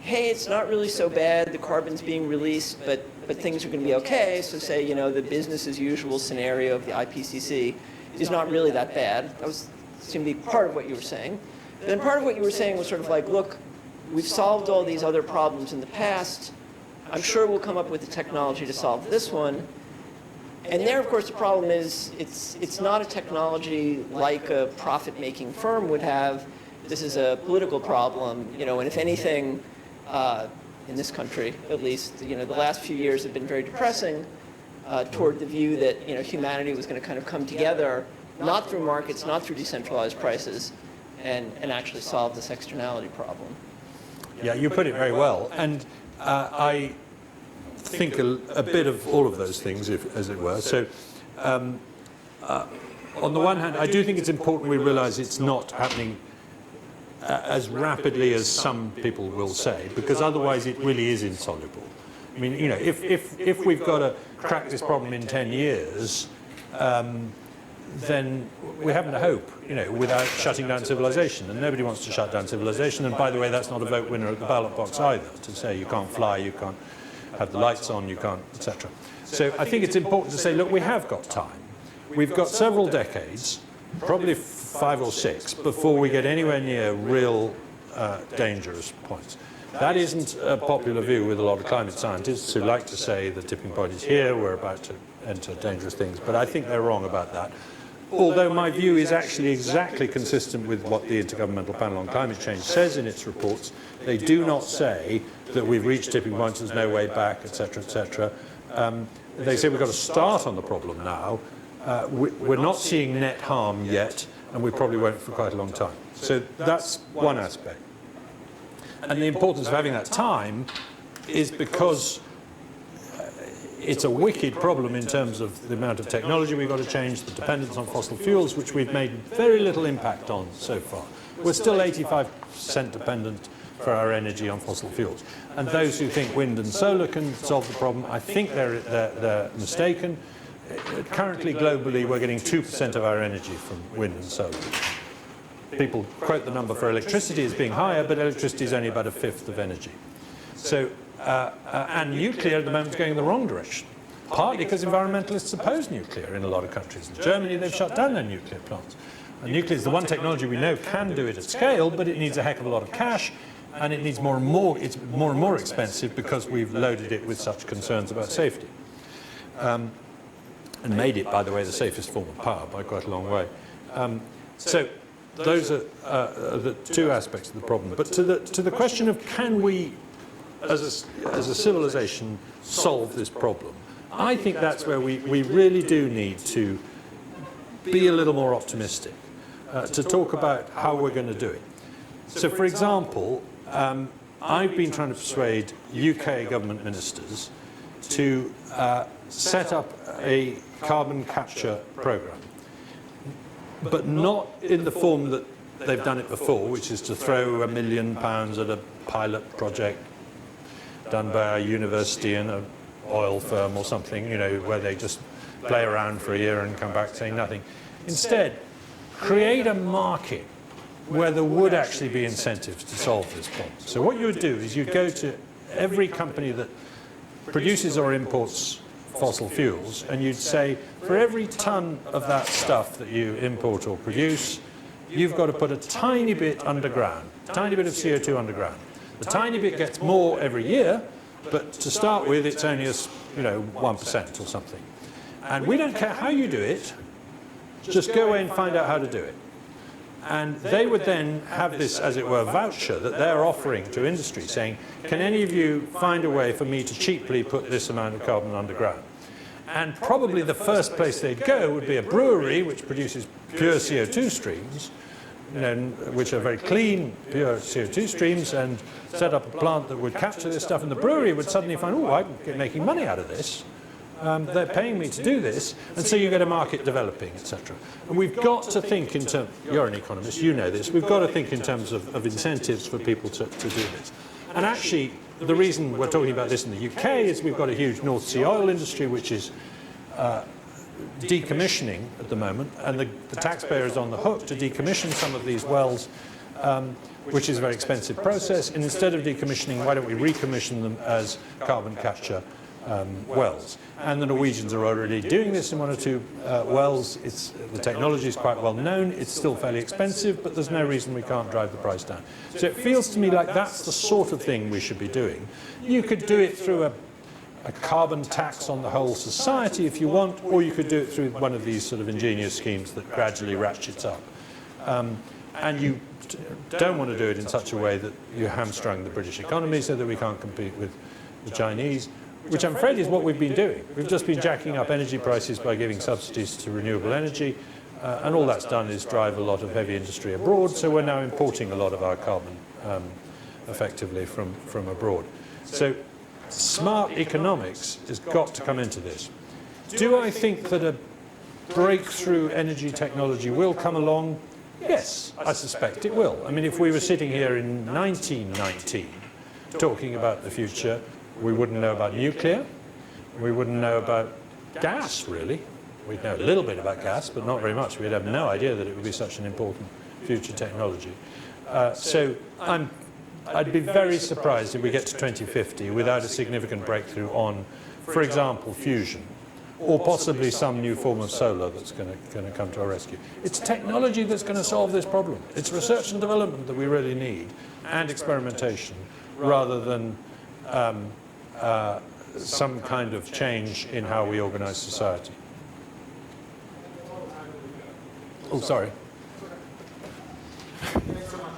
hey, it's not really so bad, the carbon's being released, but things are going to be okay. So say, the business as usual scenario of the IPCC is not really that bad. That seemed to be part of what you were saying. But then part of what you were saying was sort of like, look, we've solved all these other problems in the past. I'm sure we'll come up with the technology to solve this one. And there, of course, the problem is it's not a technology like a profit-making firm would have. This is a political problem, and if anything, in this country, at least, the last few years have been very depressing toward the view that, humanity was going to kind of come together, not through markets, not through decentralized prices, and actually solve this externality problem. Yeah, you put it very well. And I think a bit of all of those things, as it were. So, on the one hand, I do think it's important we realise it's not happening as rapidly as some people will say, because otherwise it really is insoluble. I mean, if we've got to crack this problem in 10 years, then we haven't a hope, without shutting down civilization. And nobody wants to shut down civilization. And by the way, that's not a vote winner at the ballot box either, to say you can't fly, you can't have the lights on, you can't, etc. So I think it's important to say, look, we have got time. We've got several decades, probably 5 or 6, before we get anywhere near real dangerous points. That isn't a popular view with a lot of climate scientists who like to say the tipping point is here, we're about to enter dangerous things, but I think they're wrong about that. Although my view is actually exactly consistent with what the Intergovernmental Panel on Climate Change says in its reports. They do not say that we've reached tipping points, there's no way back, etc., etc. They say we've got to start on the problem now. We're not seeing net harm yet, and we probably won't for quite a long time. So that's one aspect. And the importance of having that time is because it's a wicked problem in terms of the amount of technology we've got to change, the dependence on fossil fuels, which we've made very little impact on so far. We're still 85% dependent for our energy on fossil fuels. And those who think wind and solar can solve the problem, I think they're mistaken. Currently, globally, we're getting 2% of our energy from wind and solar. People quote the number for electricity as being higher, but electricity is only about a fifth of energy. So, and nuclear at the moment is going in the wrong direction, partly because environmentalists oppose nuclear in a lot of countries. In Germany, they've shut down their nuclear plants. And nuclear is the one technology we know can do it at scale, but it needs a heck of a lot of cash, and it needs more and more. It's more and more expensive because we've loaded it with such concerns about safety. And made it, by the way, the safest form of power by quite a long way. So those are the two aspects of the problem. But to the question of can we, as a civilization, solve this problem, I think that's where we really do need to be a little more optimistic, to talk about how we're going to do it. So, for example, I've been trying to persuade UK government ministers to set up a carbon capture program, but not in the form that they've done it before, which is to throw £1 million at a pilot project, done by a university and an oil firm or something, you know, where they just play around for a year and come back saying nothing. Instead, create a market where there would actually be incentives to solve this problem. So what you would do is you go to every company that produces or imports fossil fuels, and you'd say, for every ton of that stuff that you import or produce, you've got to put a tiny bit underground, tiny bit of CO2 underground. The tiny bit gets more every year, but to start with, it's only 1% or something. And we don't care how you do it, just go away and find out how to do it. And they would then have this, as it were, voucher that they're offering to industry, saying, can any of you find a way for me to cheaply put this amount of carbon underground? And probably the first place they'd go would be a brewery which produces pure CO2 streams, which are very clean, pure CO2 streams, and set up a plant that would capture this stuff. And the brewery would suddenly find, oh, I'm making money out of this. They're paying me to do this, and so you get a market developing, etc. And we've got to think in terms, you're an economist, you know this, we've got to think in terms of incentives for people to do this. And actually, the reason we're talking about this in the UK is we've got a huge North Sea oil industry which is decommissioning at the moment, and the taxpayer is on the hook to decommission some of these wells, which is a very expensive process. And instead of decommissioning, why don't we recommission them as carbon capture wells? And the Norwegians are already doing this in one or two wells. The technology is quite well known. It's still fairly expensive, but there's no reason we can't drive the price down. So it feels to me like that's the sort of thing we should be doing. You could do it through a carbon tax on the whole society if you want, or you could do it through one of these sort of ingenious schemes that gradually ratchets up. And you don't want to do it in such a way that you hamstrung the British economy so that we can't compete with the Chinese, which I'm afraid is what we've been doing. We've just been jacking up energy prices by giving subsidies to renewable energy, and all that's done is drive a lot of heavy industry abroad, so we're now importing a lot of our carbon effectively from abroad. So smart economics has got to come into this. Do I think that a breakthrough energy technology will come along? Yes, I suspect it will. I mean, if we were sitting here in 1919 talking about the future, we wouldn't know about nuclear, we wouldn't know about gas, really. We'd know a little bit about gas, but not very much. We'd have no idea that it would be such an important future technology. So I'd be very surprised if we get to 2050 without a significant breakthrough on, for example, fusion, or possibly some new form of solar that's going to come to our rescue. It's technology that's going to solve this problem. It's research and development that we really need, and experimentation, rather than some kind of change in how we organize society. Oh, sorry. Thanks so much.